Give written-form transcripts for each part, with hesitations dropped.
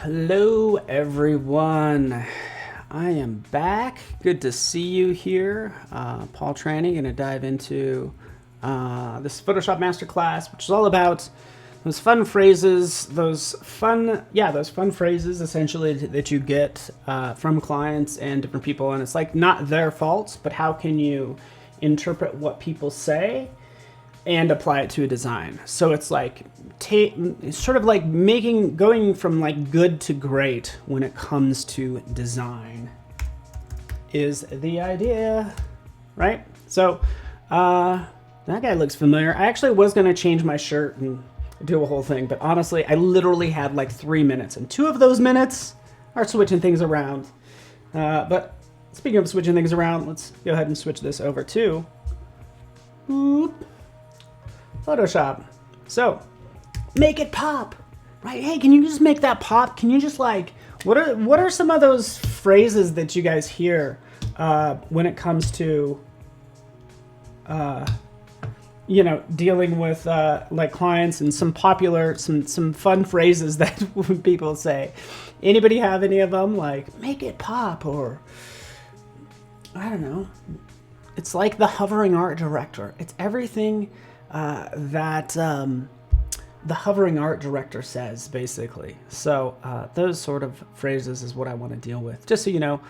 Hello everyone, I am back. Good to see you here. Paul Trani, going to dive into this Photoshop Masterclass, which is all about those fun phrases, those fun phrases essentially that you get from clients and different people. And it's like not their fault, but how can you interpret what people say and apply it to a design. So it's like sort of like going from like good to great when it comes to design is the idea, right? So that guy looks familiar. I actually was going to change my shirt and do a whole thing, but honestly, I literally had like 3 minutes, and 2 of those minutes are switching things around. But speaking of switching things around, let's go ahead and switch this over to Photoshop. So make it pop, right? Hey, can you just make that pop? Can you just like, what are some of those phrases that you guys hear when it comes to dealing with like clients, and some popular, some fun phrases that people say? Anybody have any of them? Like make it pop, or I don't know. It's like the hovering art director. It's everything that the hovering art director says, basically. So those sort of phrases is what I want to deal with. Just so you know,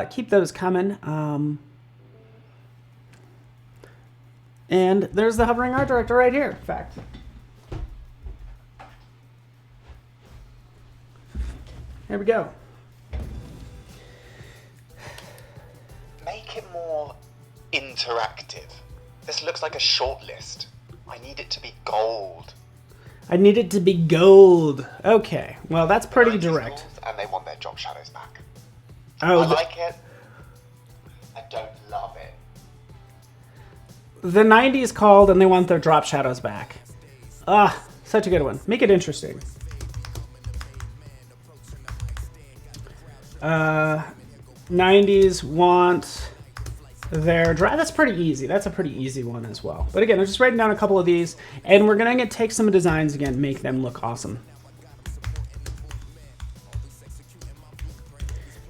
keep those coming. And there's the hovering art director right here, in fact. Here we go. Make it more interactive. This looks like a short list. I need it to be gold. I need it to be gold. Okay, well that's pretty direct. And they want their drop shadows back. Oh, I like it. I don't love it. The 90s called and they want their drop shadows back. Ah, such a good one. Make it interesting. 90s want their drop. That's pretty easy. That's a pretty easy one as well. But again, I'm just writing down a couple of these, and we're gonna take some designs again, make them look awesome.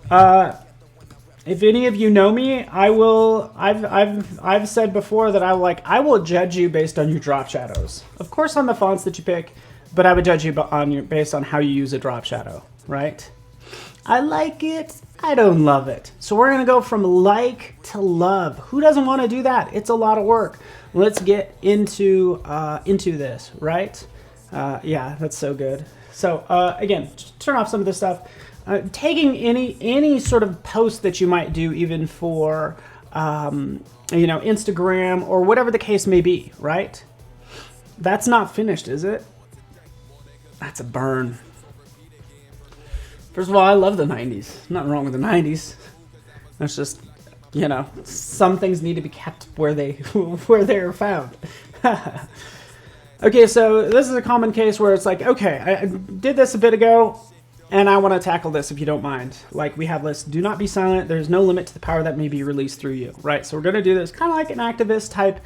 If any of you know me, I've said before that I will judge you based on your drop shadows. Of course, on the fonts that you pick, but I would judge you based on how you use a drop shadow, right? I like it. I don't love it. So we're going to go from like to love. Who doesn't want to do that? It's a lot of work. Let's get into this, right? Yeah, that's so good. So again, turn off some of this stuff. Taking any sort of post that you might do, even for Instagram or whatever the case may be, right? That's not finished, is it? That's a burn. First of all, I love the 90s. Nothing wrong with the 90s. It's just, some things need to be kept where they are found. Okay, so this is a common case where it's like, okay, I did this a bit ago, and I want to tackle this if you don't mind. Like we have this, do not be silent. There's no limit to the power that may be released through you, right? So we're going to do this kind of like an activist type,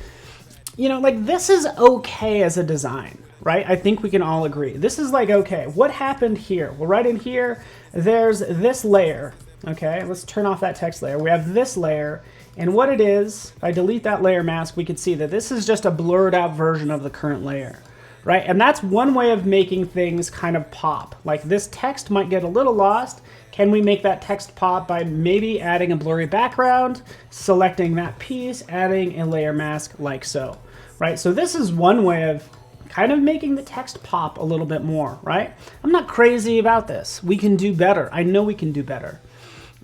like this is okay as a design. Right? I think we can all agree. This is like, okay, what happened here? Well, right in here, there's this layer. Okay, let's turn off that text layer. We have this layer, and what it is, if I delete that layer mask, we can see that this is just a blurred out version of the current layer, right? And that's one way of making things kind of pop. Like this text might get a little lost. Can we make that text pop by maybe adding a blurry background, selecting that piece, adding a layer mask like so, right? So this is one way of kind of making the text pop a little bit more, right? I'm not crazy about this. We can do better. I know we can do better.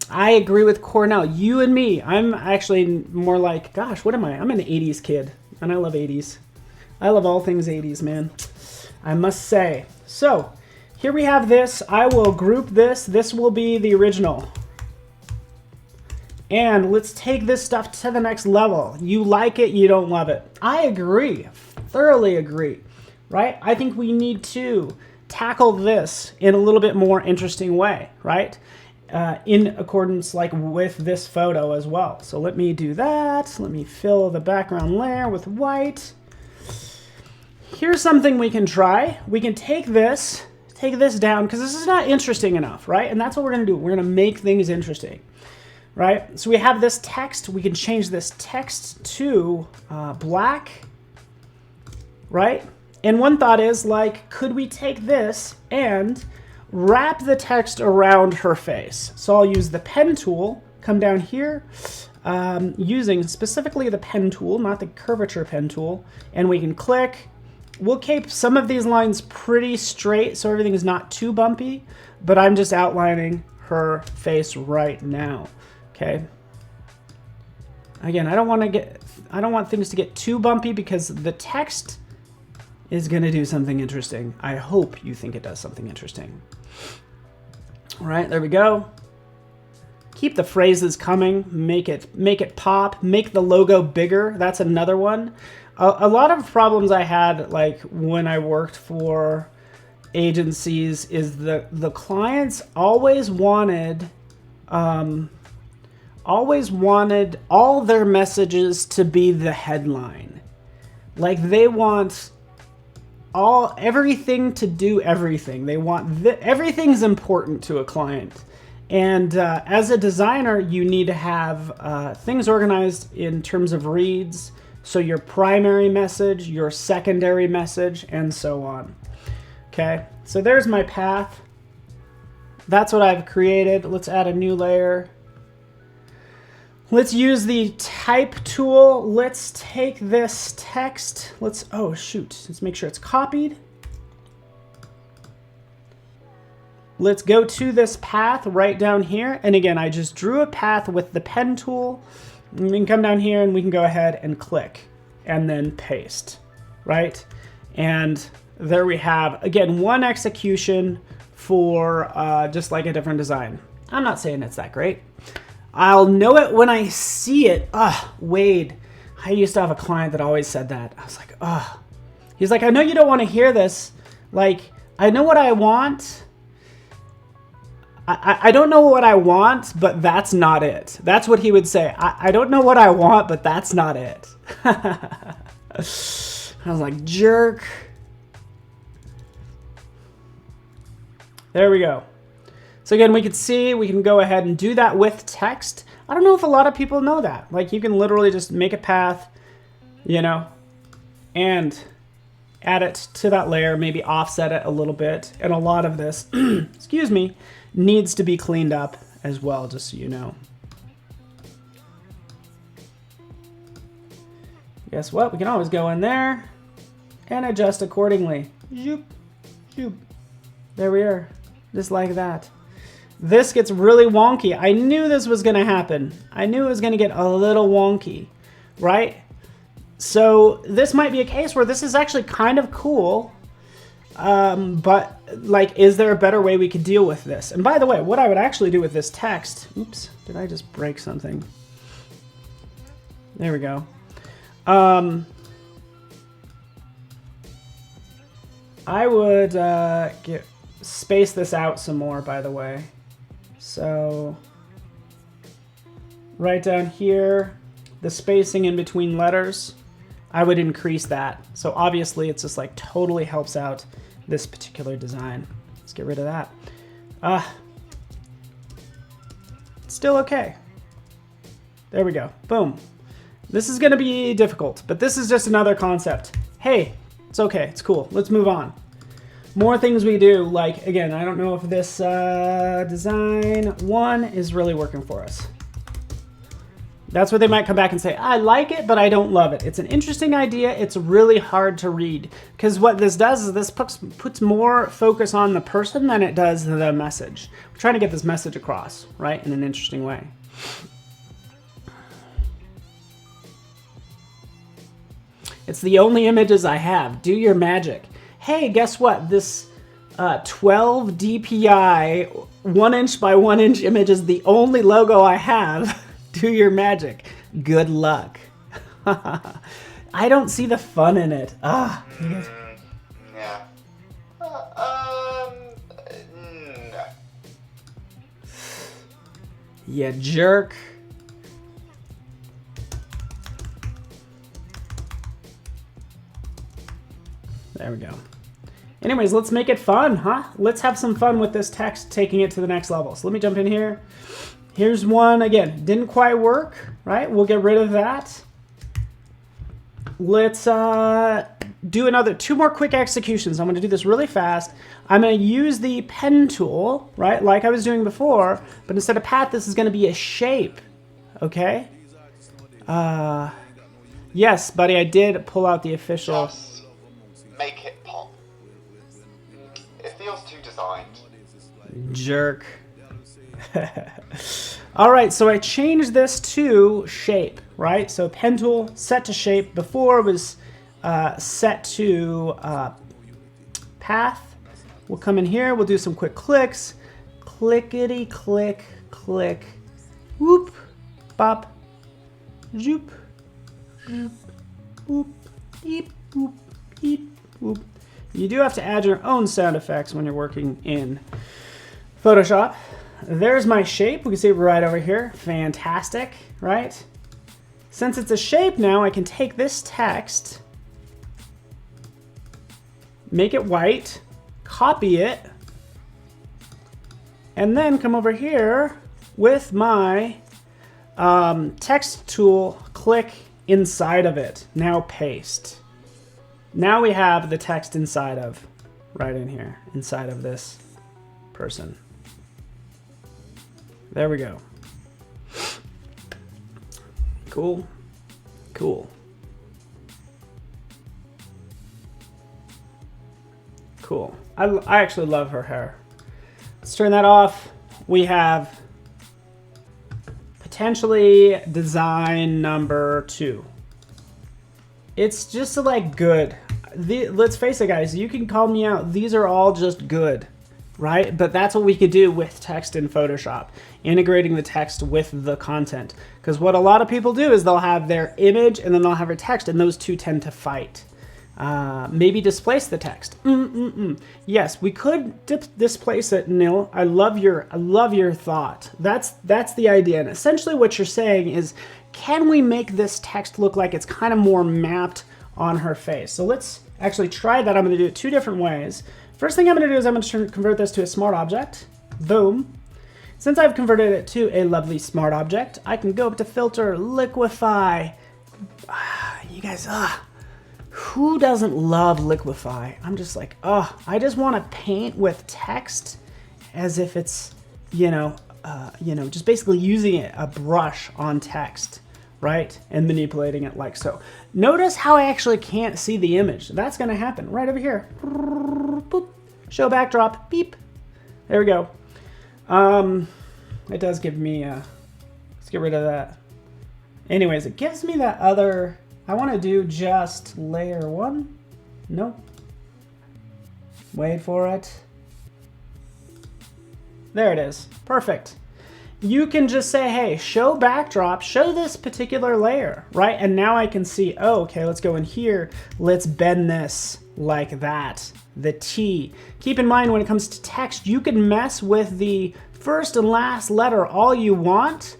I agree with Cornell. You and me. I'm actually more like, gosh, what am I? I'm an 80s kid, and I love 80s. I love all things 80s, man. I must say. So here we have this. I will group this. This will be the original. And let's take this stuff to the next level. You like it, you don't love it. I agree. Thoroughly agree. Right? I think we need to tackle this in a little bit more interesting way, right? In accordance like with this photo as well. So let me do that. Let me fill the background layer with white. Here's something we can try. We can take this take this down because this is not interesting enough, right? And that's what we're going to do. We're going to make things interesting, right? So we have this text. We can change this text to black, right? And one thought is, like, could we take this and wrap the text around her face? So I'll use the pen tool, come down here, using specifically the pen tool, not the curvature pen tool, and we can click. We'll keep some of these lines pretty straight so everything is not too bumpy, but I'm just outlining her face right now, okay? Again, I don't want things to get too bumpy because the text is going to do something interesting. I hope you think it does something interesting. All right, there we go. Keep the phrases coming, make it pop, make the logo bigger. That's another one. A lot of problems I had, like when I worked for agencies, is the clients always wanted all their messages to be the headline. Like they want everything to do everything. They want everything's important to a client. And as a designer, you need to have things organized in terms of reads. So your primary message, your secondary message, and so on. Okay, so there's my path. That's what I've created. Let's add a new layer. Let's use the type tool. Let's take this text. Let's make sure it's copied. Let's go to this path right down here. And again, I just drew a path with the pen tool. And we can come down here and we can go ahead and click and then paste, right? And there we have, again, one execution for just like a different design. I'm not saying it's that great. I'll know it when I see it. Wade, I used to have a client that always said that. I was like, He's like, I know you don't want to hear this. Like, I know what I want. I don't know what I want, but that's not it. That's what he would say. I don't know what I want, but that's not it. I was like, jerk. There we go. So again, we can go ahead and do that with text. I don't know if a lot of people know that. Like you can literally just make a path, and add it to that layer, maybe offset it a little bit. And a lot of this, excuse me, needs to be cleaned up as well, just so you know. Guess what? We can always go in there and adjust accordingly. Zoop, zoop. There we are, just like that. This gets really wonky. I knew this was gonna happen. I knew it was gonna get a little wonky, right? So this might be a case where this is actually kind of cool, but like, is there a better way we could deal with this? And by the way, what I would actually do with this text, oops, did I just break something? There we go. I would space this out some more, by the way. So right down here, the spacing in between letters, I would increase that. So obviously it's just like totally helps out this particular design. Let's get rid of that. It's still okay. There we go. Boom. This is going to be difficult, but this is just another concept. Hey, it's okay. It's cool. Let's move on. More things we do, like, again, I don't know if this design one is really working for us. That's what they might come back and say, I like it, but I don't love it. It's an interesting idea. It's really hard to read. Because what this does is this puts more focus on the person than it does the message. We're trying to get this message across, right, in an interesting way. It's the only images I have. Do your magic. Hey, guess what? This 12 DPI 1 inch by 1 inch image is the only logo I have. Do your magic. Good luck. I don't see the fun in it. Yeah. No. You jerk. There we go. Anyways, let's make it fun, huh? Let's have some fun with this text, taking it to the next level. So let me jump in here. Here's one, again, didn't quite work, right? We'll get rid of that. Let's do two more quick executions. I'm gonna do this really fast. I'm gonna use the pen tool, right? Like I was doing before, but instead of path, this is gonna be a shape, okay? Yes, buddy, I did pull out the official. Just make it pop. It feels too designed. Jerk. All right, so I changed this to shape, right? So pen tool set to shape. Before it was set to path. We'll come in here. We'll do some quick clicks. Clickety click click. Whoop, bop, zoop, zoop, boop, beep, boop, beep, boop. You do have to add your own sound effects when you're working in Photoshop. There's my shape. We can see it right over here. Fantastic, right? Since it's a shape now, I can take this text, make it white, copy it, and then come over here with my text tool, click inside of it. Now paste. Now we have the text inside of, right in here, inside of this person. There we go. Cool. Cool. Cool. I actually love her hair. Let's turn that off. We have potentially design number 2. It's just like good. Let's face it, guys. You can call me out. These are all just good, right? But that's what we could do with text in Photoshop, integrating the text with the content. Because what a lot of people do is they'll have their image and then they'll have their text, and those two tend to fight. Maybe displace the text. Yes, we could displace it, Nil. I love your thought. That's the idea. And essentially what you're saying is, can we make this text look like it's kind of more mapped on her face? So let's actually try that. I'm going to do it 2 different ways. First thing I'm going to do is I'm going to convert this to a smart object. Boom. Since I've converted it to a lovely smart object, I can go up to filter, liquify. You guys, who doesn't love liquify? I'm just like, I just want to paint with text as if it's, just basically using a brush on text, right? And manipulating it like so. Notice how I actually can't see the image. That's going to happen right over here. Boop. Show backdrop, beep. There we go. It does give me, let's get rid of that. Anyways, it gives me that other, I want to do just layer 1. Nope. Wait for it. There it is. Perfect. You can just say, hey, show backdrop, show this particular layer, right? And now I can see, oh, okay, let's go in here. Let's bend this like that. The T. Keep in mind when it comes to text, you can mess with the first and last letter all you want.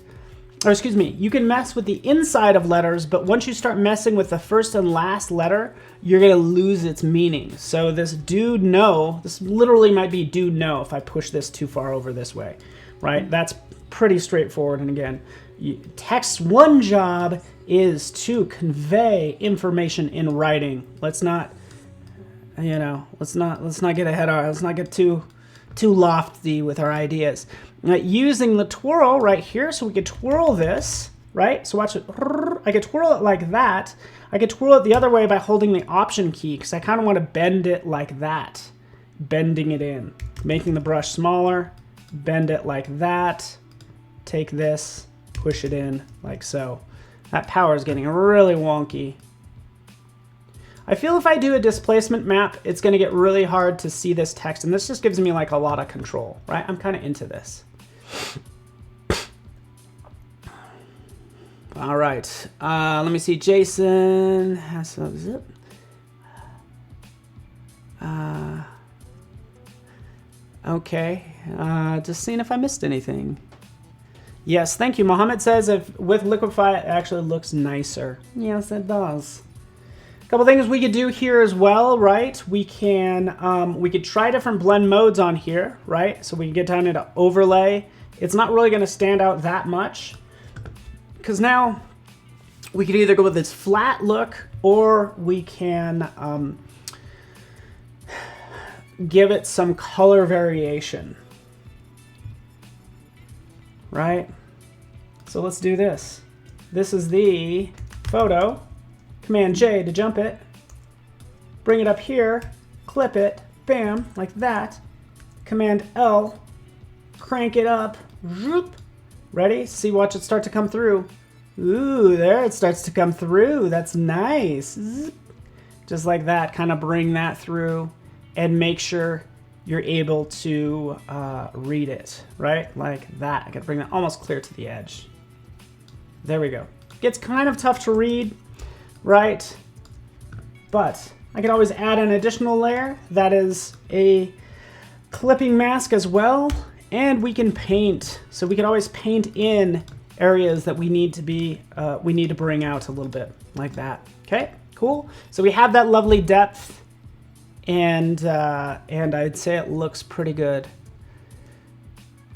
Or excuse me, you can mess with the inside of letters, but once you start messing with the first and last letter, you're gonna lose its meaning. So this do no, this literally might be do no if I push this too far over this way, right? That's pretty straightforward. And again, text's one job is to convey information in writing. Let's not, let's not get ahead of, let's not get too lofty with our ideas. Using the twirl right here, so we could twirl this, right? So watch it. I could twirl it like that. I could twirl it the other way by holding the Option key, because I kind of want to bend it like that. Bending it in. Making the brush smaller. Bend it like that. Take this, push it in like so. That power is getting really wonky. I feel if I do a displacement map, it's going to get really hard to see this text, and this just gives me like a lot of control, right? I'm kind of into this. All right, let me see. Jason has some zip. Okay, just seeing if I missed anything. Yes, thank you. Mohammed says if with Liquify, it actually looks nicer. Yes, it does. couple things we could do here as well, right? We could try different blend modes on here, right? So we can get down into overlay. It's not really going to stand out that much because now we could either go with this flat look or we can give it some color variation, right? So let's do this. This is the photo. Command J to jump it. Bring it up here. Clip it. Bam, like that. Command L. Crank it up. Whoop. Ready? See, watch it start to come through. Ooh, there it starts to come through. That's nice. Zip. Just like that. Kind of bring that through and make sure you're able to read it, right? Like that. I gotta bring that almost clear to the edge. There we go. Gets kind of tough to read, right? But I can always add an additional layer that is a clipping mask as well, and we can paint. So we can always paint in areas that we need to bring out a little bit, like that. Okay, cool. So we have that lovely depth. And I'd say it looks pretty good.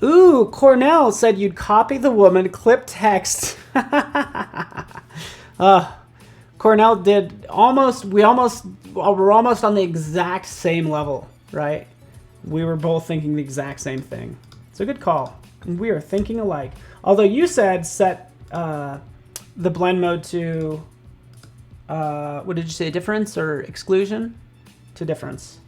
Ooh, Cornell said you'd copy the woman, clip text. Cornell did almost. We're almost on the exact same level, right? We were both thinking the exact same thing. So good call. And we are thinking alike. Although you said set the blend mode to what did you say? Difference or exclusion? To difference.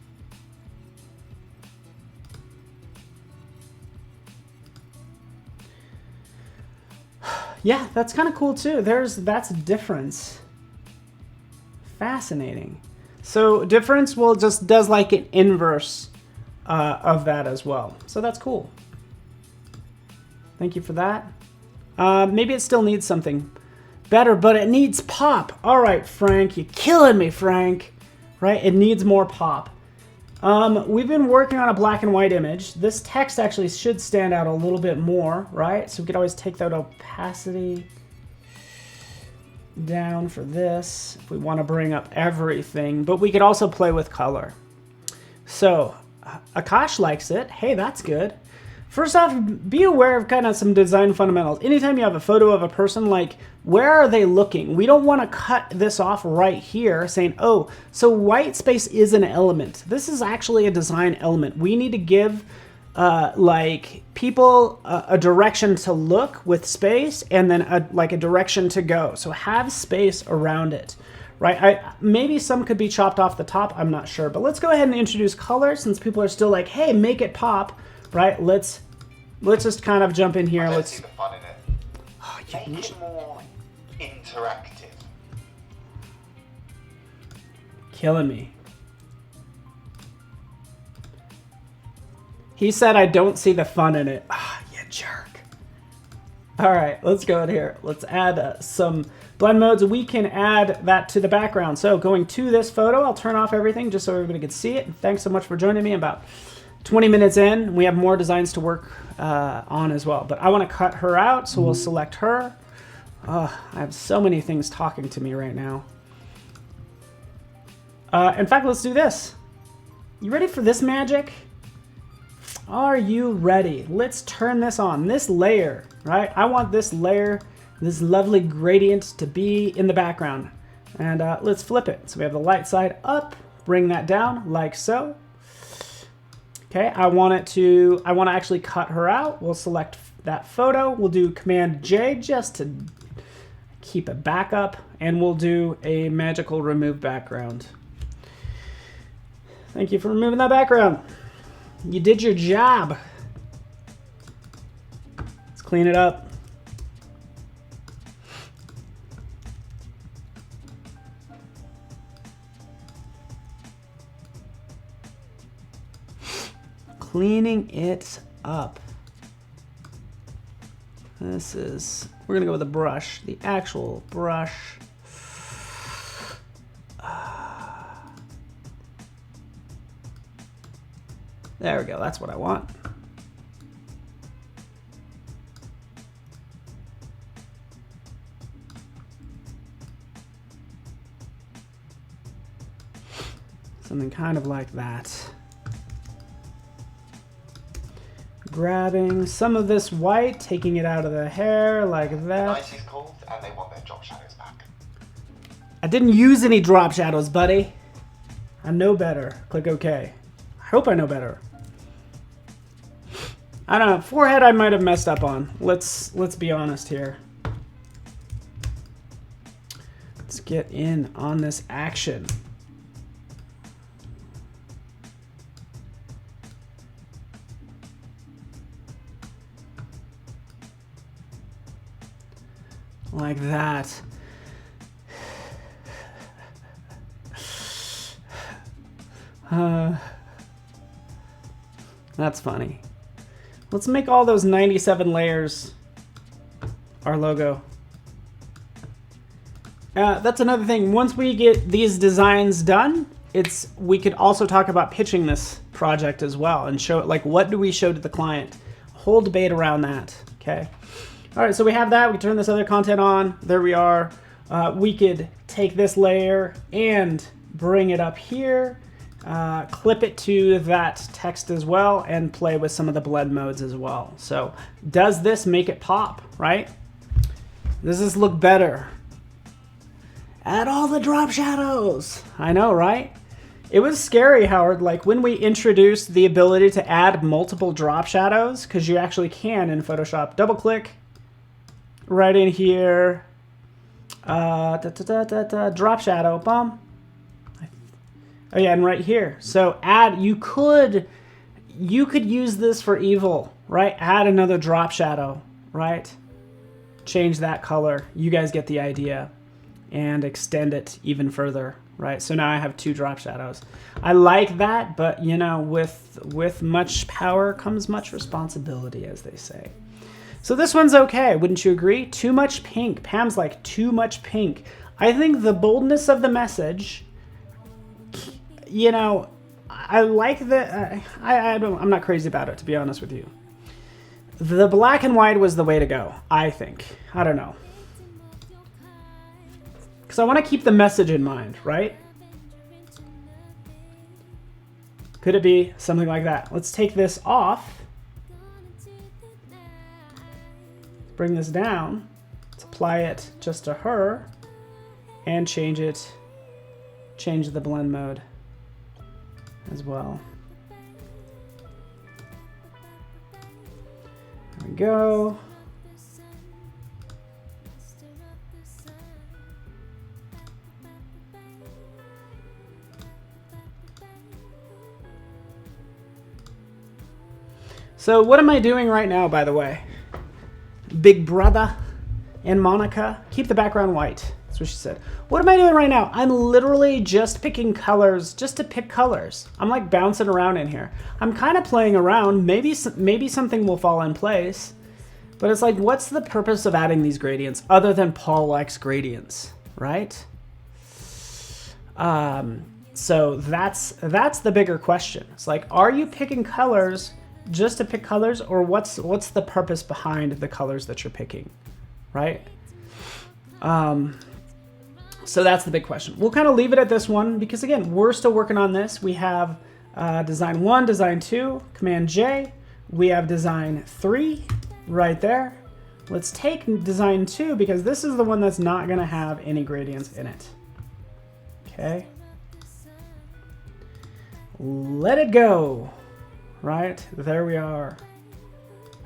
Yeah, that's kind of cool too. That's difference. Fascinating. So difference will just does like an inverse of that as well. So that's cool. Thank you for that. Maybe it still needs something better, but it needs pop. All right, Frank, you're killing me, Frank. Right? It needs more pop. We've been working on a black and white image. This text actually should stand out a little bit more, right? So we could always take that opacity down for this if we want to bring up everything, but we could also play with color. So Akash likes it. Hey, that's good. First off, be aware of kind of some design fundamentals. Anytime you have a photo of a person, like, where are they looking? We don't want to cut this off right here saying, oh, so white space is an element. This is actually a design element. We need to give like people a direction to look with space and then a direction to go. So have space around it, right? Maybe some could be chopped off the top. I'm not sure, but let's go ahead and introduce color since people are still like, hey, make it pop. Right, let's just kind of jump in here. Let's see the fun in it. Oh, make it more interactive. Killing me. He said I don't see the fun in it. Ah, you jerk. All right, let's go in here. Let's add some blend modes. We can add that to the background. So going to this photo, I'll turn off everything just so everybody can see it. And thanks so much for joining me. About 20 minutes in, we have more designs to work on as well. But I want to cut her out, so we'll select her. I have so many things talking to me right now. In fact, let's do this. You ready for this magic? Are you ready? Let's turn this on. This layer, right? I want this layer, this lovely gradient to be in the background. And let's flip it. So we have the light side up, bring that down like so. Okay, I want to actually cut her out. We'll select that photo. We'll do Command J just to keep it back up, and we'll do a magical remove background. Thank you for removing that background. You did your job. Let's clean it up. Cleaning it up. We're gonna go with a brush, the actual brush. There we go, that's what I want. Something kind of like that. Grabbing some of this white, taking it out of the hair like that. Nice is called, and they want their drop shadows back. I didn't use any drop shadows, buddy. I know better. Click OK. I hope I know better. I don't know. Forehead I might have messed up on. Let's be honest here. Let's get in on this action. Like that. That's funny. Let's make all those 97 layers our logo. That's another thing. Once we get these designs done, we could also talk about pitching this project as well and show it, like, what do we show to the client? Whole debate around that. Okay. All right, so we have that. We turn this other content on. There we are. We could take this layer and bring it up here, clip it to that text as well, and play with some of the blend modes as well. So does this make it pop, right? Does this look better? Add all the drop shadows. I know, right? It was scary, Howard, like when we introduced the ability to add multiple drop shadows, because you actually can in Photoshop. Double click right in here, drop shadow, boom. Oh yeah, and right here. So you could use this for evil, right? Add another drop shadow, right? Change that color. You guys get the idea. And extend it even further, right? So now I have 2 drop shadows. I like that, but you know, with much power comes much responsibility, as they say. So this one's okay, wouldn't you agree? Too much pink. Pam's like, too much pink. I think the boldness of the message, you know, I like the, I'm not crazy about it, to be honest with you. The black and white was the way to go, I think. I don't know. Because I want to keep the message in mind, right? Could it be something like that? Let's take this off. Bring this down. Let's apply it just to her. And change the blend mode as well. There we go. So what am I doing right now, by the way? Big brother and Monica, keep the background white. That's what she said. What am I doing right now? I'm literally just picking colors, just to pick colors. I'm like bouncing around in here. I'm kind of playing around. Maybe something will fall in place. But it's like, what's the purpose of adding these gradients other than Paul likes gradients, right? So that's the bigger question. It's like, are you picking colors just to pick colors, or what's the purpose behind the colors that you're picking, right? So that's the big question. We'll kind of leave it at this one because, again, we're still working on this. We have design 1, design 2, Command J. We have design 3 right there. Let's take design 2 because this is the one that's not going to have any gradients in it. Okay. Let it go. Right, there we are.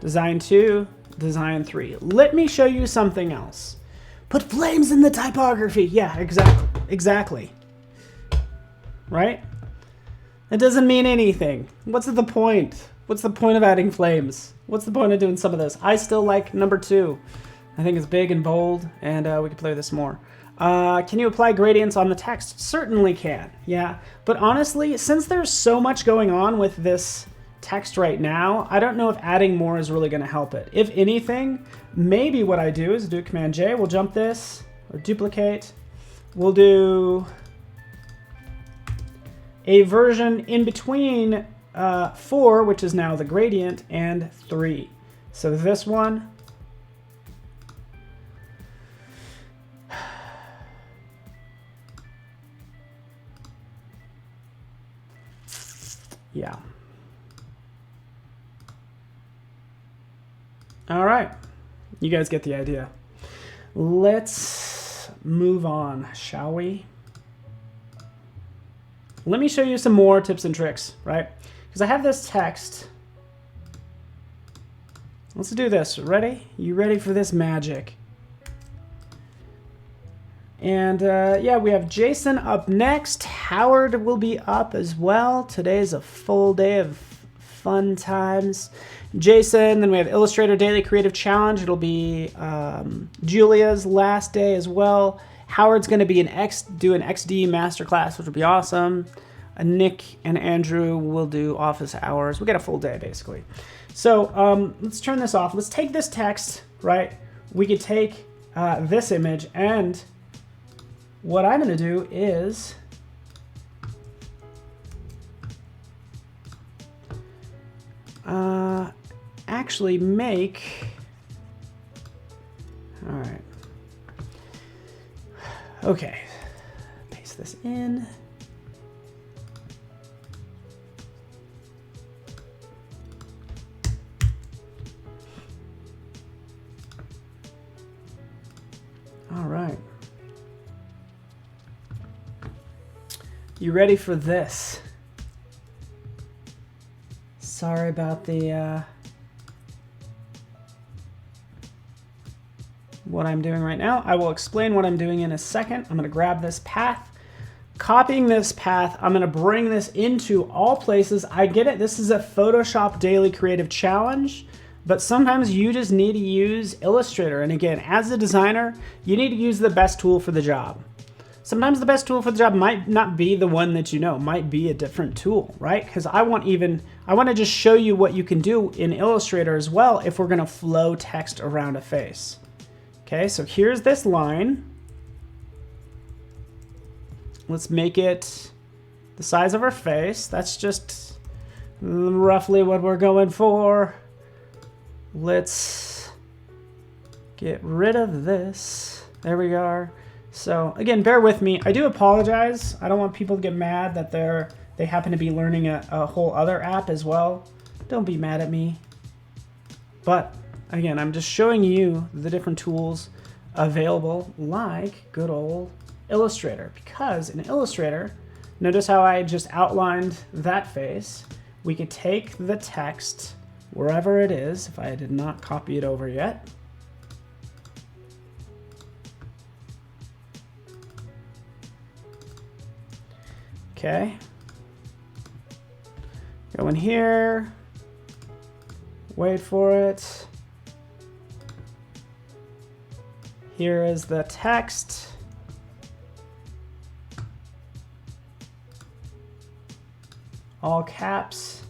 Design 2, design 3. Let me show you something else. Put flames in the typography. Yeah, exactly. Right? It doesn't mean anything. What's the point? What's the point of adding flames? What's the point of doing some of this? I still like number 2. I think it's big and bold, and we can play with this more. Can you apply gradients on the text? Certainly can, yeah. But honestly, since there's so much going on with this text right now, I don't know if adding more is really going to help it. If anything, maybe what I do is do Command J, we'll jump this, or duplicate. We'll do a version in between 4, which is now the gradient, and 3. So this one, Yeah. All right. You guys get the idea. Let's move on, shall we? Let me show you some more tips and tricks, right? Because I have this text. Let's do this. Ready? You ready for this magic? And yeah, we have Jason up next. Howard will be up as well. Today's a full day of fun times. Jason, then we have Illustrator Daily Creative Challenge. It'll be Julia's last day as well. Howard's going to be do an XD Masterclass, which will be awesome. Nick and Andrew will do office hours. We got a full day, basically. So let's turn this off. Let's take this text, right? We could take this image, and what I'm going to do is actually make... All right. Okay. Paste this in. All right. You ready for this? Sorry about the what I'm doing right now. I will explain what I'm doing in a second. I'm going to grab this path. Copying this path, I'm going to bring this into all places. I get it. This is a Photoshop Daily Creative Challenge, but sometimes you just need to use Illustrator. And again, as a designer, you need to use the best tool for the job. Sometimes the best tool for the job might not be the one that you know, might be a different tool, right? Because I want to just show you what you can do in Illustrator as well if we're going to flow text around a face. Okay, so here's this line. Let's make it the size of our face. That's just roughly what we're going for. Let's get rid of this. There we are. So again, bear with me. I do apologize. I don't want people to get mad that they happen to be learning a whole other app as well. Don't be mad at me. But again, I'm just showing you the different tools available, like good old Illustrator. Because in Illustrator, notice how I just outlined that face. We could take the text wherever it is, if I did not copy it over yet. Okay. Go in here. Wait for it. Here is the text. All caps.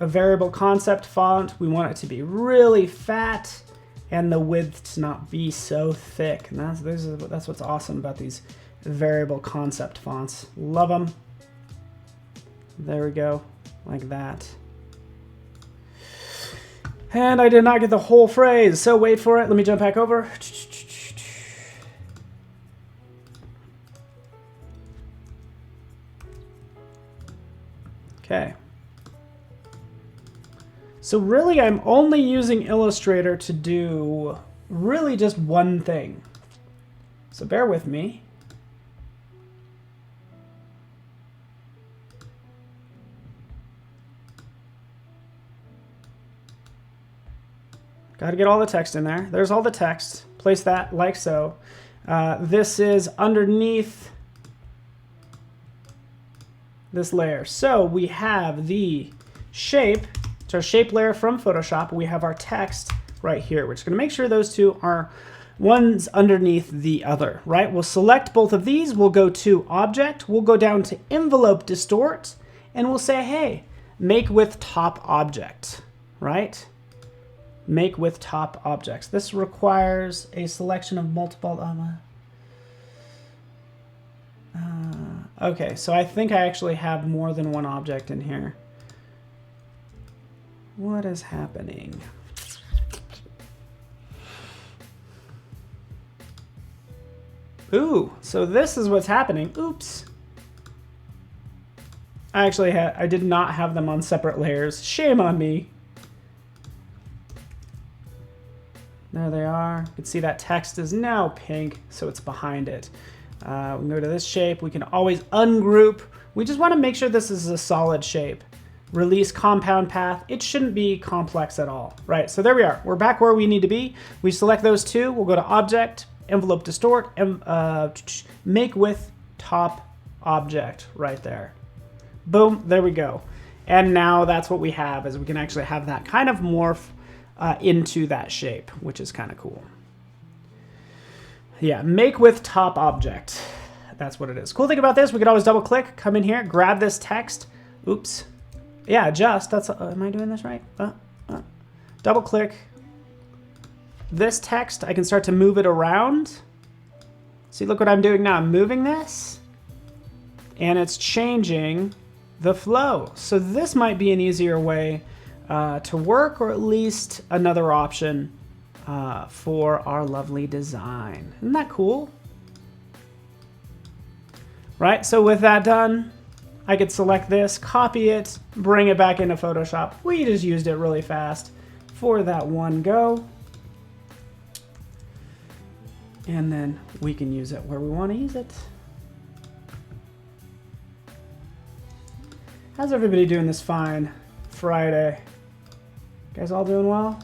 A variable concept font. We want it to be really fat and the width to not be so thick. And that's what's awesome about these variable concept fonts. Love them. There we go, like that. And I did not get the whole phrase, so wait for it. Let me jump back over. Okay. So really, I'm only using Illustrator to do really just one thing. So bear with me. Got to get all the text in there. There's all the text. Place that like so. This is underneath this layer. So we have the shape. It's our shape layer from Photoshop. We have our text right here. We're just going to make sure those two are one's underneath the other, right? We'll select both of these. We'll go to Object. We'll go down to Envelope Distort, and we'll say, hey, make with top object, right? Make with top objects. This requires a selection of multiple. Okay, so I think I actually have more than one object in here. What is happening? Ooh, so this is what's happening. Oops. I did not have them on separate layers. Shame on me. There they are. You can see that text is now pink, so it's behind it. We can go to this shape. We can always ungroup. We just want to make sure this is a solid shape. Release compound path. It shouldn't be complex at all, right? So there we are. We're back where we need to be. We select those two. We'll go to Object, Envelope Distort, and Make With Top Object right there. Boom, there we go. And now that's what we have, is we can actually have that kind of morph into that shape, which is kind of cool. Yeah, Make With Top Object. That's what it is. Cool thing about this, we could always double click, come in here, grab this text. Oops. Yeah, adjust. That's, am I doing this right? Double click. This text, I can start to move it around. See, look what I'm doing now. I'm moving this, and it's changing the flow. So this might be an easier way to work, or at least another option for our lovely design. Isn't that cool? Right, so with that done, I could select this, copy it, bring it back into Photoshop. We just used it really fast for that one go. And then we can use it where we want to use it. How's everybody doing this fine Friday? You guys all doing well?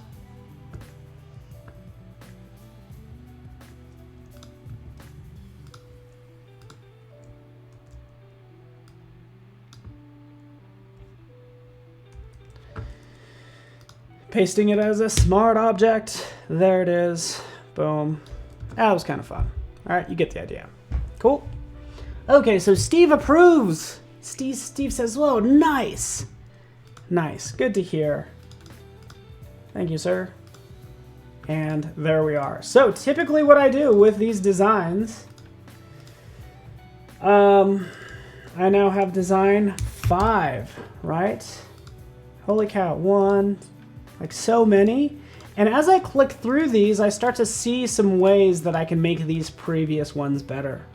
Pasting it as a smart object. There it is. Boom. That was kind of fun. All right, you get the idea. Cool. Okay, so Steve approves. Steve says, whoa, nice. Nice. Good to hear. Thank you, sir. And there we are. So typically what I do with these designs, I now have design 5, right? Holy cow, 1, like so many. And as I click through these, I start to see some ways that I can make these previous ones better,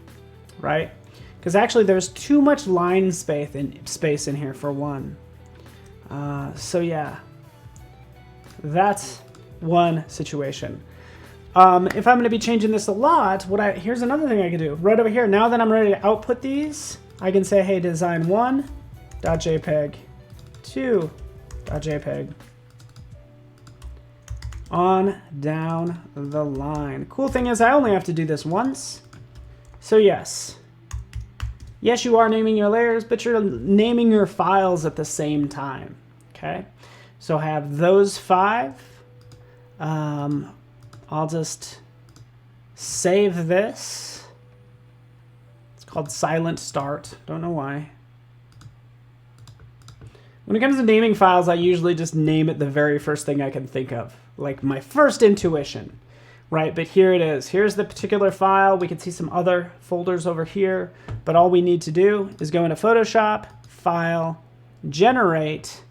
right? Because actually there's too much line space in here for one. So yeah, that's one situation. If I'm going to be changing this a lot, here's another thing I can do. Right over here, now that I'm ready to output these, I can say, hey, design1.jpg, 2.jpg. On down the line. Cool thing is I only have to do this once. So yes, you are naming your layers, but you're naming your files at the same time. Okay, so I have those 5. I'll just save this. It's called Silent Start. Don't know why. When it comes to naming files, I usually just name it the very first thing I can think of, like my first intuition, right? But here it is. Here's the particular file. We can see some other folders over here, but all we need to do is go into Photoshop, File, Generate,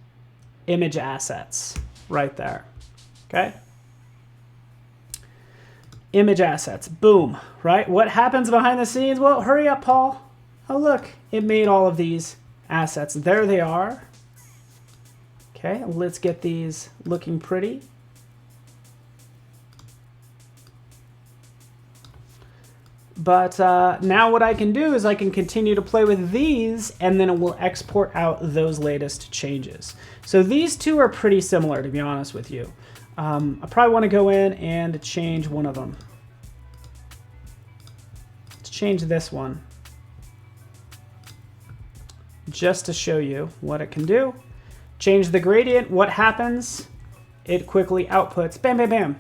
Image Assets, right there, okay? Image assets, boom, right? What happens behind the scenes? Well, hurry up, Paul. Oh, look, it made all of these assets. There they are. Okay, let's get these looking pretty. But now what I can do is I can continue to play with these, and then it will export out those latest changes. So these two are pretty similar, to be honest with you. I probably want to go in and change one of them. Let's change this one, just to show you what it can do. Change the gradient. What happens? It quickly outputs, bam, bam, bam,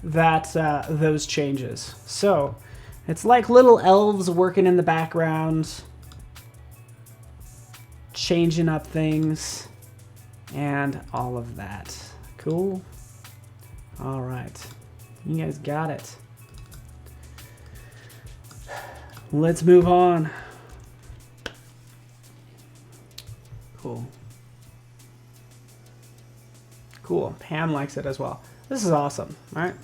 that those changes. So it's like little elves working in the background, changing up things, and all of that. Cool. All right, you guys got it. Let's move on. Cool. Cool, Pam likes it as well. This is awesome, all right?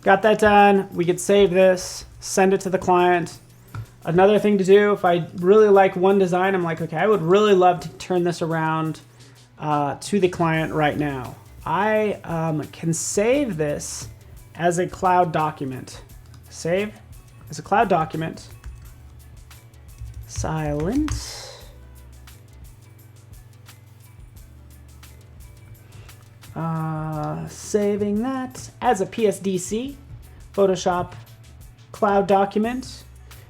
Got that done. We could save this, send it to the client. Another thing to do, if I really like one design, I'm like, okay, I would really love to turn this around to the client right now. I can save this as a cloud document. Save as a cloud document. Silent. Saving that as a PSDC, Photoshop cloud document.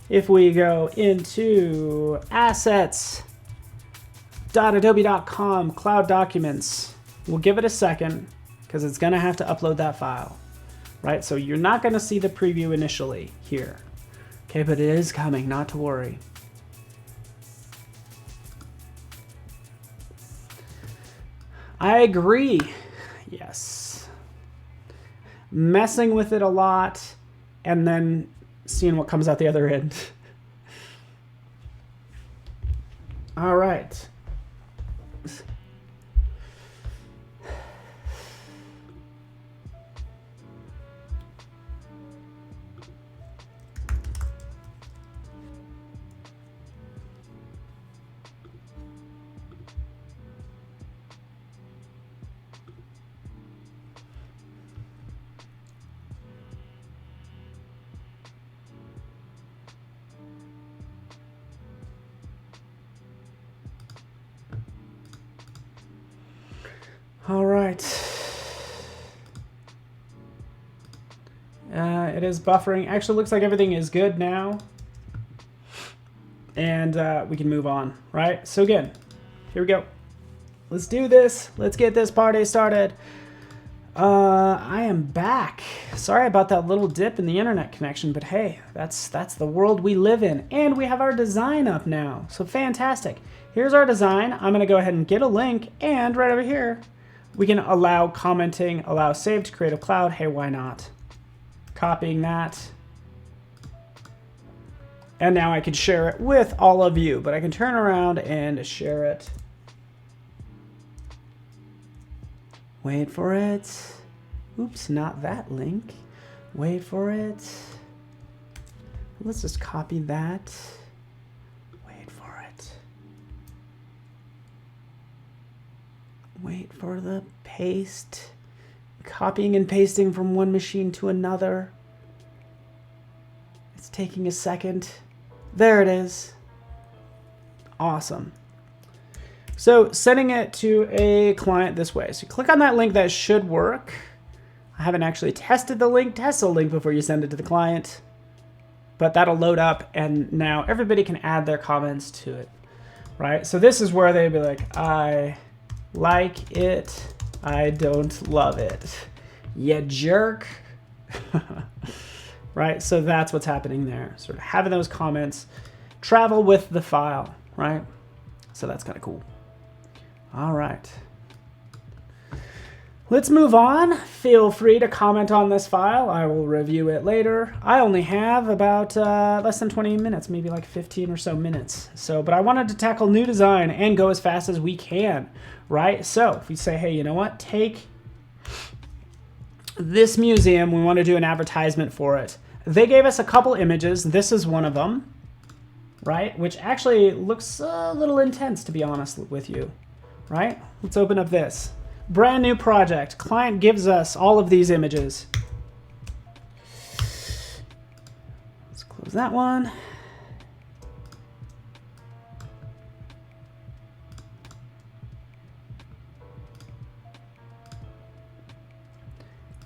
If we go into assets.adobe.com, cloud documents, we'll give it a second because it's going to have to upload that file, right? So you're not going to see the preview initially here, okay? But it is coming, not to worry. I agree. Yes. Messing with it a lot and then seeing what comes out the other end. All right. All right. It is buffering. Actually, looks like everything is good now. And we can move on, right? So again, here we go. Let's do this. Let's get this party started. I am back. Sorry about that little dip in the internet connection, but hey, that's the world we live in. And we have our design up now. So fantastic. Here's our design. I'm going to go ahead and get a link, and right over here, we can allow commenting, allow save to Creative Cloud. Hey, why not? Copying that. And now I can share it with all of you, but I can turn around and share it. Wait for it. Oops, not that link. Wait for it. Let's just copy that. Wait for it. Wait for the paste. Copying and pasting from one machine to another. It's taking a second. There it is. Awesome. So sending it to a client this way. So click on that link. That should work. I haven't actually tested the link. Test the link before you send it to the client. But that'll load up, and now everybody can add their comments to it, right? So this is where they'd be like, I like it. I don't love it. You jerk. Right? So that's what's happening there. Sort of having those comments travel with the file, right? So that's kind of cool. All right. Let's move on. Feel free to comment on this file. I will review it later. I only have about less than 20 minutes, maybe like 15 or so minutes. But I wanted to tackle new design and go as fast as we can, right? So if we say, hey, you know what? Take this museum. We want to do an advertisement for it. They gave us a couple images. This is one of them, right? Which actually looks a little intense, to be honest with you, right? Let's open up this. Brand new project. Client gives us all of these images. Let's close that one.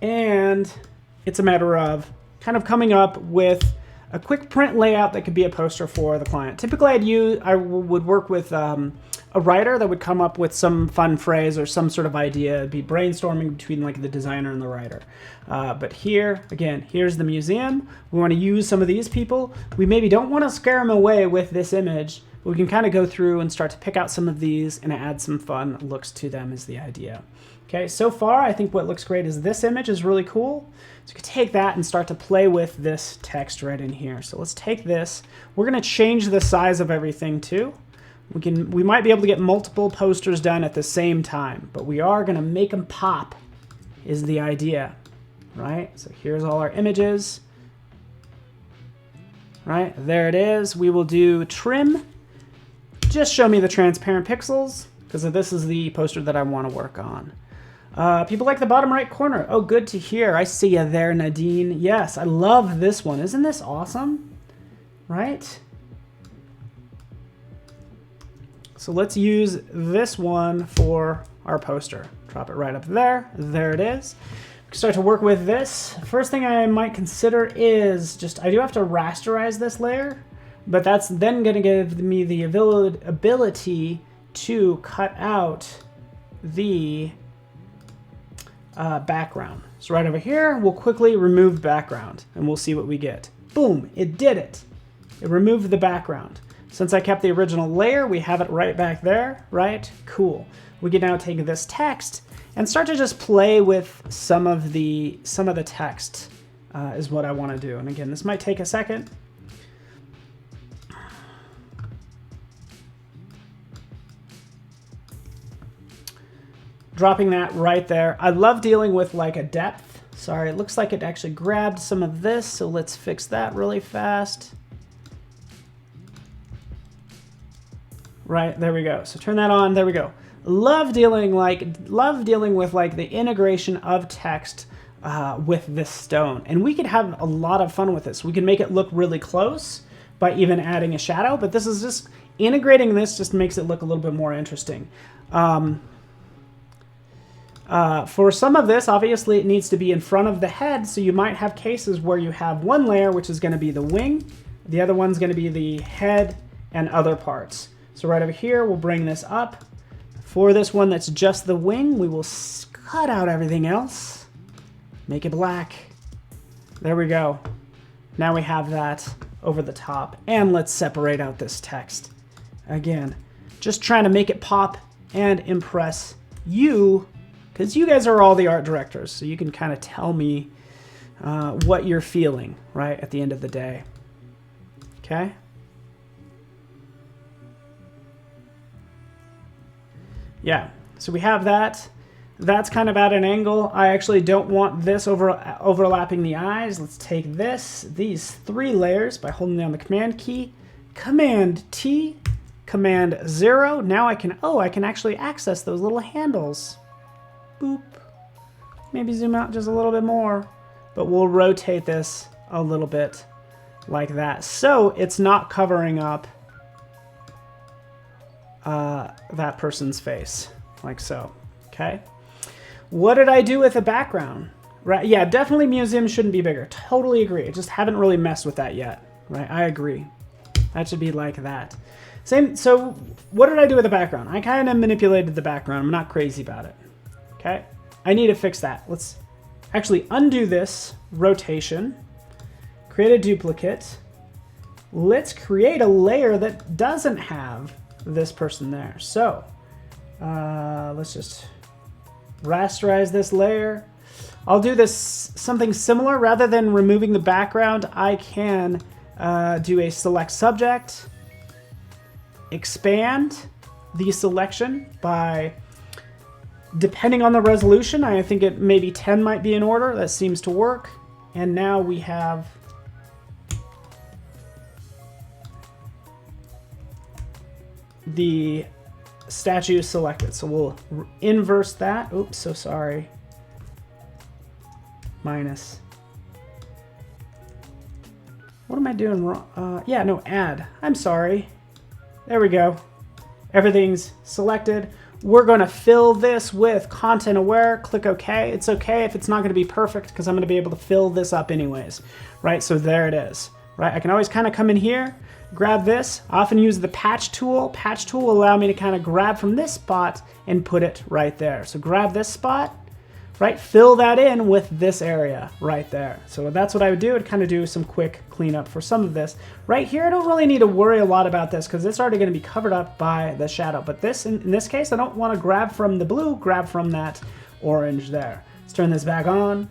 And it's a matter of kind of coming up with a quick print layout that could be a poster for the client. Typically, I would work with a writer that would come up with some fun phrase or some sort of idea. It'd be brainstorming between like the designer and the writer. But here, again, here's the museum. We want to use some of these people. We maybe don't want to scare them away with this image, but we can kind of go through and start to pick out some of these and add some fun looks to them is the idea. Okay, so far I think what looks great is this image is really cool. So you can take that and start to play with this text right in here. So let's take this. We're going to change the size of everything too. We might be able to get multiple posters done at the same time, but we are going to make them pop is the idea, right? So here's all our images. right? There it is. We will do trim. Just show me the transparent pixels, because this is the poster that I want to work on. People like the bottom right corner. Oh, good to hear. I see you there, Nadine. Yes, I love this one. Isn't this awesome? Right? So let's use this one for our poster. Drop it right up there. There it is. We can start to work with this. First thing I might consider is just, I do have to rasterize this layer, but that's then going to give me the ability to cut out the background. So right over here, we'll quickly remove background and we'll see what we get. Boom, it did it. It removed the background. Since I kept the original layer, we have it right back there, right? Cool. We can now take this text and start to just play with some of the text is what I want to do. And again, this might take a second. Dropping that right there. I love dealing with like a depth. Sorry, it looks like it actually grabbed some of this, so let's fix that really fast. Right, there we go. So turn that on, there we go. Love dealing with like the integration of text with this stone. And we could have a lot of fun with this. We can make it look really close by even adding a shadow, but this is just, integrating this just makes it look a little bit more interesting. For some of this, obviously it needs to be in front of the head, so you might have cases where you have one layer, which is going to be the wing, the other one's going to be the head and other parts. So right over here, we'll bring this up. For this one that's just the wing, we will cut out everything else, make it black. There we go. Now we have that over the top, and let's separate out this text. Again, just trying to make it pop and impress you, because you guys are all the art directors, so you can kind of tell me what you're feeling, right, at the end of the day. Okay? Yeah, so we have that. That's kind of at an angle. I actually don't want this overlapping the eyes. Let's take these three layers by holding down the Command key. Command T, Command 0. Now I can actually access those little handles. Boop. Maybe zoom out just a little bit more, but we'll rotate this a little bit like that. So it's not covering up that person's face, like so. Okay. What did I do with the background? Right. Yeah, definitely museum shouldn't be bigger. Totally agree. I just haven't really messed with that yet. Right. I agree. That should be like that. Same. So what did I do with the background? I kind of manipulated the background. I'm not crazy about it. Okay. I need to fix that. Let's actually undo this rotation, create a duplicate. Let's create a layer that doesn't have this person there. So let's just rasterize this layer. I'll do this something similar. Rather than removing the background, I can do a select subject, expand the selection by, depending on the resolution, I think it maybe 10 might be in order. That seems to work. And now we have the statue selected. So we'll inverse that. Oops, so sorry. Minus. What am I doing wrong? Yeah, no, add. I'm sorry. There we go. Everything's selected. We're going to fill this with content aware. Click OK. It's okay if it's not going to be perfect because I'm going to be able to fill this up anyways. Right, so there it is. Right, I can always kind of come in here, grab this. I often use the patch tool. Patch tool will allow me to kind of grab from this spot and put it right there. So grab this spot, right? Fill that in with this area right there. So that's what I would do. I'd kind of do some quick cleanup for some of this. Right here, I don't really need to worry a lot about this because it's already going to be covered up by the shadow. But this, in this case, I don't want to grab from the blue, grab from that orange there. Let's turn this back on.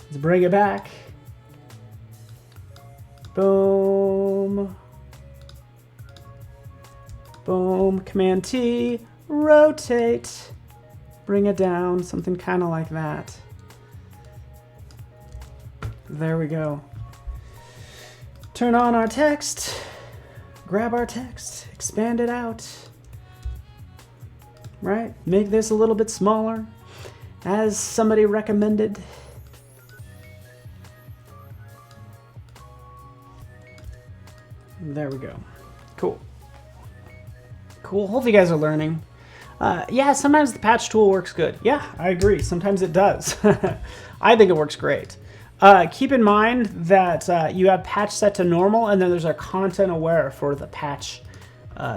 Let's bring it back. Boom. Boom. Command T. Rotate. Bring it down. Something kind of like that. There we go. turn on our text, grab our text, expand it out, right? Make this a little bit smaller, as somebody recommended. There we go. Cool. Cool. Hope you guys are learning. Yeah, sometimes the patch tool works good. Yeah, I agree. Sometimes it does. I think it works great. Keep in mind that you have patch set to normal, and then there's a content aware for the patch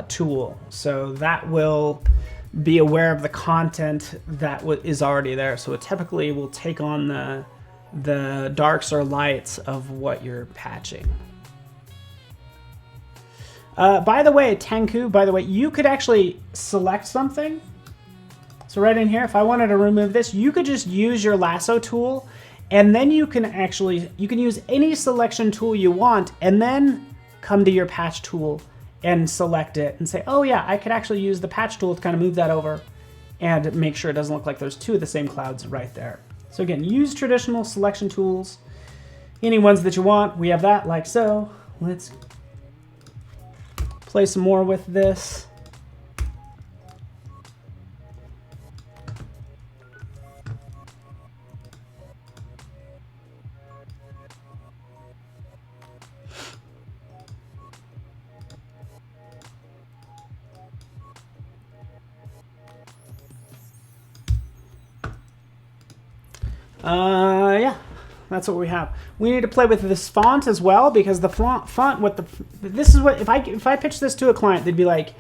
tool. So that will be aware of the content that is already there. So it typically will take on the darks or lights of what you're patching. By the way, Tenku, you could actually select something. So right in here, if I wanted to remove this, you could just use your lasso tool, and then you can use any selection tool you want, and then come to your patch tool and select it and say, oh yeah, I could actually use the patch tool to kind of move that over and make sure it doesn't look like there's two of the same clouds right there. So again, use traditional selection tools, any ones that you want. We have that like so. Let's play some more with this. Yeah, that's what we have. We need to play with this font as well, because the font, this is what, if I pitch this to a client, they'd be like,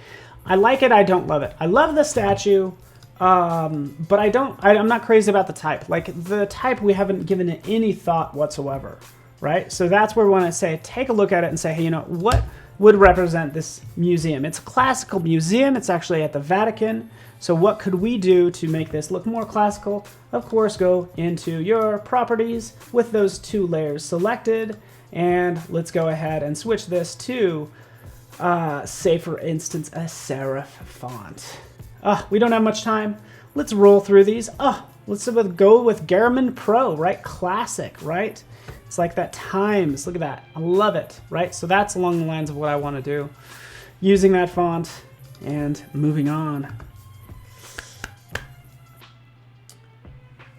I like it, I don't love it. I love the statue, but I'm not crazy about the type. Like the type, we haven't given it any thought whatsoever, right? So that's where we want to say, take a look at it and say, hey, you know, what would represent this museum? It's a classical museum. It's actually at the Vatican. So what could we do to make this look more classical? Of course, go into your properties with those two layers selected, and let's go ahead and switch this to, say for instance, a serif font. We don't have much time. Let's roll through these. Let's go with Garamond Pro, right? Classic, right? It's like that Times. Look at that. I love it, right? So that's along the lines of what I want to do. Using that font and moving on.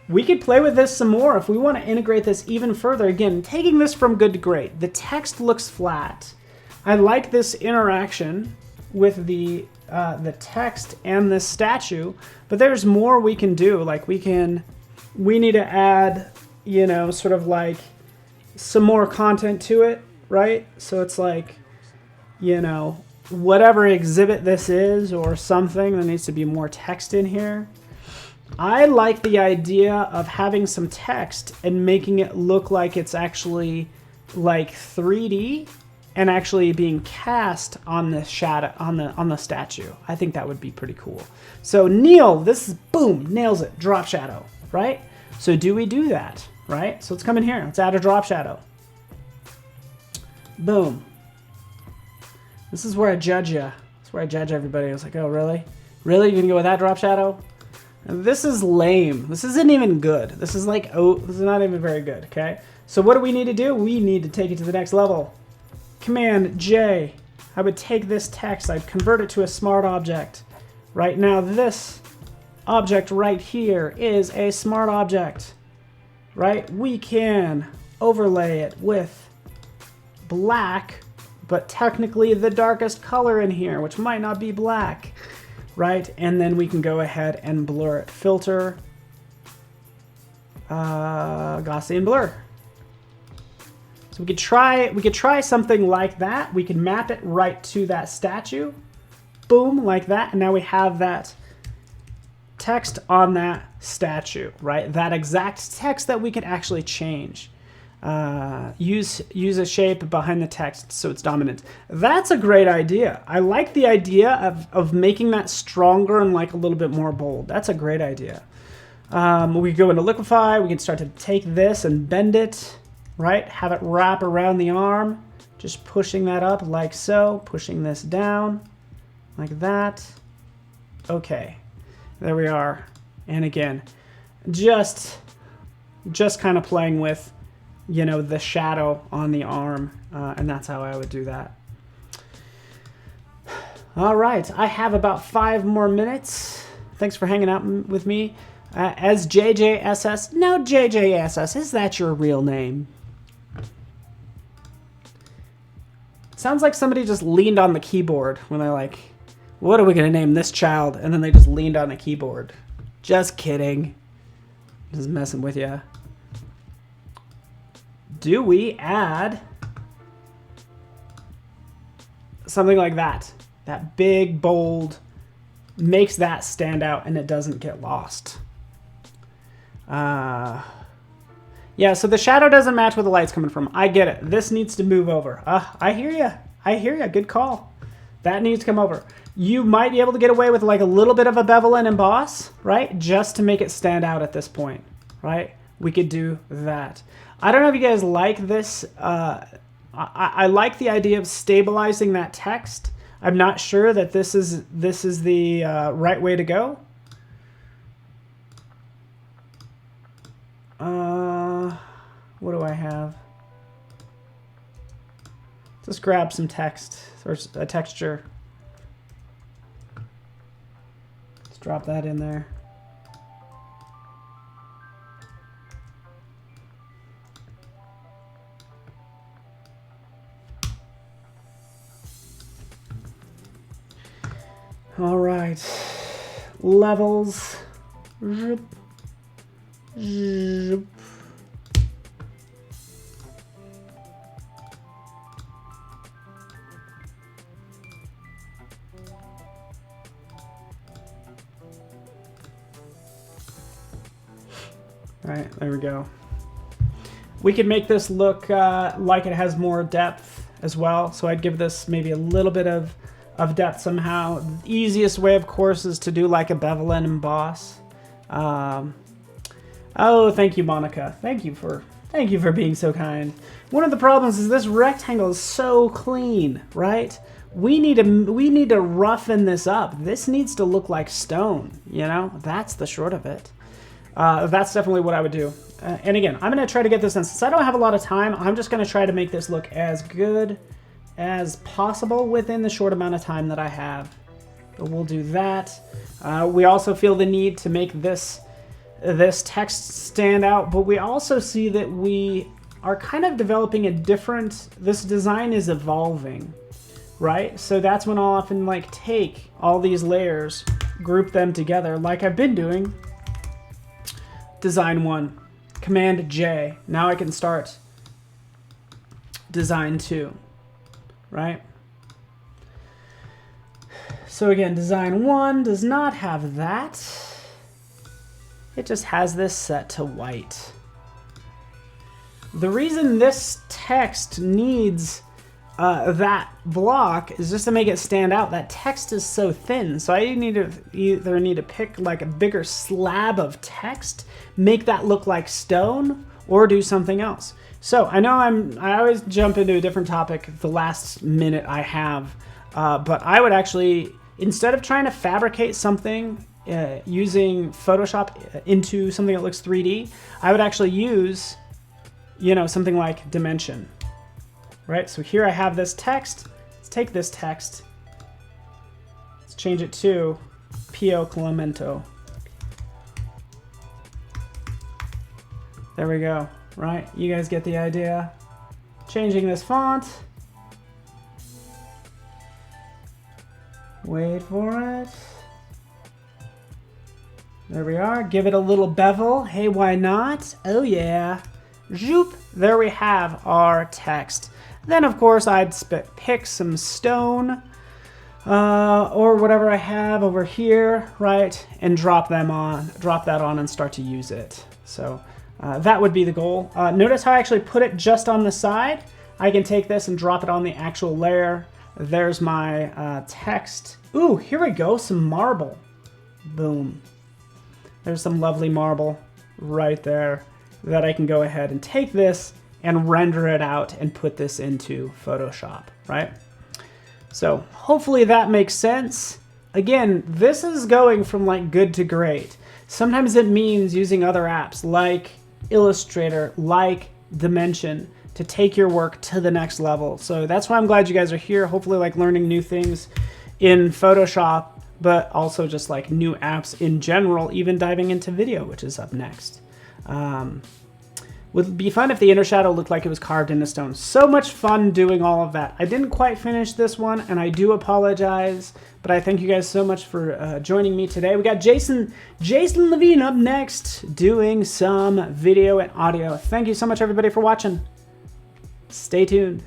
We could play with this some more if we want to integrate this even further. Again, taking this from good to great. The text looks flat. I like this interaction with the text and the statue, but there's more we can do. Like we need to add, you know, sort of like some more content to it, right? So it's like, you know, whatever exhibit this is or something, there needs to be more text in here. I like the idea of having some text and making it look like it's actually like 3D and actually being cast on the shadow, on the statue. I think that would be pretty cool. So Neil, this is boom, nails it, drop shadow, right? So do we do that, right? So let's come in here, let's add a drop shadow. Boom. This is where I judge you. This is where I judge everybody. I was like, oh really? Really, you're gonna go with that drop shadow? This is lame. This isn't even good. This is like, oh, this is not even very good, okay? So what do we need to do? We need to take it to the next level. Command J. I would take this text, I'd convert it to a smart object. Right now, this object right here is a smart object, right? We can overlay it with black, but technically the darkest color in here, which might not be black. Right, and then we can go ahead and blur it. Filter, Gaussian blur. So we could try something like that. We can map it right to that statue, boom, like that, and now we have that text on that statue, right? That exact text that we could actually change. Use a shape behind the text so it's dominant. That's a great idea. I like the idea of making that stronger and like a little bit more bold. That's a great idea. We go into liquify. We can start to take this and bend it, right? Have it wrap around the arm. Just pushing that up like so. Pushing this down like that. Okay, there we are. And again, just kind of playing with you know, the shadow on the arm, and that's how I would do that. All right, I have about 5 more minutes. Thanks for hanging out with me. As JJSS, no JJSS, is that your real name? Sounds like somebody just leaned on the keyboard when they're like, what are we gonna name this child? And then they just leaned on the keyboard. Just kidding. Just messing with you. Do we add something like that? That big, bold, makes that stand out and it doesn't get lost. Yeah, so the shadow doesn't match where the light's coming from. I get it. This needs to move over. I hear you. I hear you. Good call. That needs to come over. You might be able to get away with like a little bit of a bevel and emboss, right? Just to make it stand out at this point, right? We could do that. I don't know if you guys like this. I like the idea of stabilizing that text. I'm not sure that this is the right way to go. What do I have? Let's grab some text or a texture. Let's drop that in there. All right, levels. Zip. Zip. All right, there we go. We could make this look like it has more depth as well. So I'd give this maybe a little bit of depth somehow. The easiest way, of course, is to do like a bevel and emboss. Oh, thank you, Monica. Thank you for being so kind. One of the problems is this rectangle is so clean, right? We need to roughen this up. This needs to look like stone, you know? That's the short of it. That's definitely what I would do. And again, I'm going to try to get this in. Since I don't have a lot of time, I'm just going to try to make this look as good as possible within the short amount of time that I have. But we'll do that. We also feel the need to make this text stand out, but we also see that we are kind of developing a different, this design is evolving, right? So that's when I'll often like take all these layers, group them together like I've been doing. Design 1, Command J. Now I can start Design 2, right? So again, Design 1 does not have that. It just has this set to white. The reason this text needs that block is just to make it stand out. That text is so thin, so I either need to pick like a bigger slab of text, make that look like stone, or do something else. So I know I always jump into a different topic the last minute I have, but I would actually, instead of trying to fabricate something using Photoshop into something that looks 3D, I would actually use, you know, something like dimension. Right, so here I have this text. Let's take this text. Let's change it to Pio Clemento. There we go, right? You guys get the idea. Changing this font. Wait for it. There we are. Give it a little bevel. Hey, why not? Oh yeah. Zoop. There we have our text. Then, of course, I'd pick some stone or whatever I have over here, right, and drop that on and start to use it. So that would be the goal. Notice how I actually put it just on the side. I can take this and drop it on the actual layer. There's my text. Ooh, here we go, some marble. Boom. There's some lovely marble right there that I can go ahead and take this and render it out and put this into Photoshop, right? So hopefully that makes sense. Again, this is going from like good to great. Sometimes it means using other apps like Illustrator, like dimension to take your work to the next level. So that's why I'm glad you guys are here. Hopefully like learning new things in Photoshop, but also just like new apps in general, even diving into video, which is up next. Would be fun if the inner shadow looked like it was carved into stone. So much fun doing all of that. I didn't quite finish this one, and I do apologize, but I thank you guys so much for joining me today. We got Jason Levine up next doing some video and audio. Thank you so much, everybody, for watching. Stay tuned.